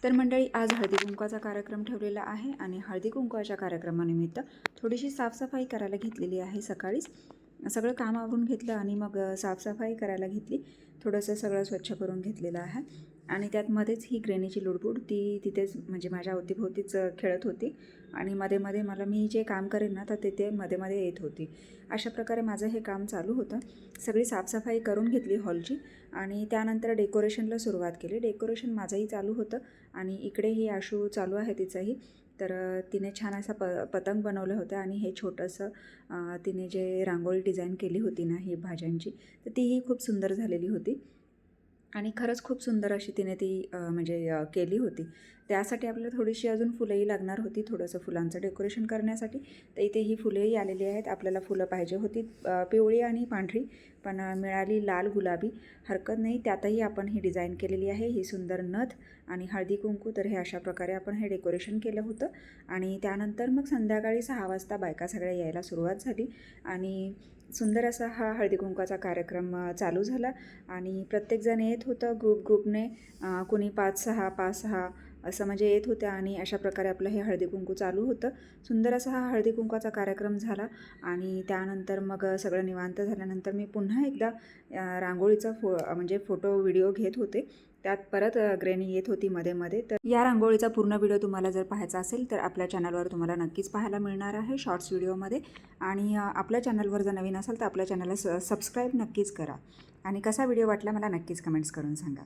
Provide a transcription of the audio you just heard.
तर मंडळी, आज हळदी कुंकवाचा कार्यक्रम ठेवलेला आहे आणि हळदी कुंकवाच्या कार्यक्रमानिमित्त थोडीशी साफसफाई करायला घेतलेली आहे. सकाळीच सगळं काम आवरून घेतलं आणि मग साफसफाई करायला घेतली. थोडंसं सगळं स्वच्छ करून घेतलेलं आहे आणि त्यात मध्येच ही ग्रेनीची लुडबुड ती तिथेच म्हणजे माझ्या अवतीभोवतीच खेळत होती आणि मध्ये मध्ये मी जे काम करेन ना तर ते मध्ये मध्ये येत होती. अशा प्रकारे माझं हे काम चालू होतं. सगळी साफसफाई करून घेतली हॉलची आणि त्यानंतर डेकोरेशनला सुरुवात केली. डेकोरेशन माझंही चालू होतं आणि इकडेही आशू चालू आहे तिचंही. तर तिने छान असा पतंग बनवलं होतं आणि हे छोटंसं तिने जे रांगोळी डिझाईन केली होती ना ही भाज्यांची, तर तीही खूप सुंदर झालेली होती आणि खरंच खूप सुंदर अशी तिने ती केली होती. त्यासाठी आपल्याला थोडीशी अजून फुलंही लागणार होती, थोडंसं फुलांचं डेकोरेशन करण्यासाठी. तर इथे ही फुलंही आलेली आहेत. आपल्याला फुलं पाहिजे होती पिवळी आणि पांढरी, पण मिळाली लाल गुलाबी. हरकत नाही, त्यातही आपण ही डिझाईन केलेली आहे, ही सुंदर नथ आणि हळदी कुंकू. तर हे अशा प्रकारे आपण हे डेकोरेशन केलं होतं आणि त्यानंतर मग संध्याकाळी 6 वाजता बायका सगळ्या यायला सुरुवात झाली आणि सुंदर असा हा हळदी कुंकवाचा कार्यक्रम चालू झाला आणि प्रत्येकजण येत होतं ग्रुपने. कोणी 5-6 5-6 असं म्हणजे येत होत्या आणि अशा प्रकारे आपलं हे हळदी कुंकू चालू होतं. सुंदर असा हा हळदी कुंकवाचा कार्यक्रम झाला आणि त्यानंतर मग सगळं निवांत झाल्यानंतर मी पुन्हा एकदा रांगोळीचा म्हणजे फोटो व्हिडिओ घेत होते. त्यात परत ग्रेनी येत होती मध्ये मध्ये. तर या रांगोळीचा पूर्ण व्हिडिओ तुम्हाला जर पाहायचा असेल तर आपल्या चॅनलवर तुम्हाला नक्कीच पाहायला मिळणार आहे शॉर्ट्स व्हिडिओमध्ये. आणि आपल्या चॅनलवर जर नवीन असाल तर आपल्या चॅनलला सबस्क्राईब नक्कीच करा आणि कसा व्हिडिओ वाटला मला नक्कीच कमेंट्स करून सांगा.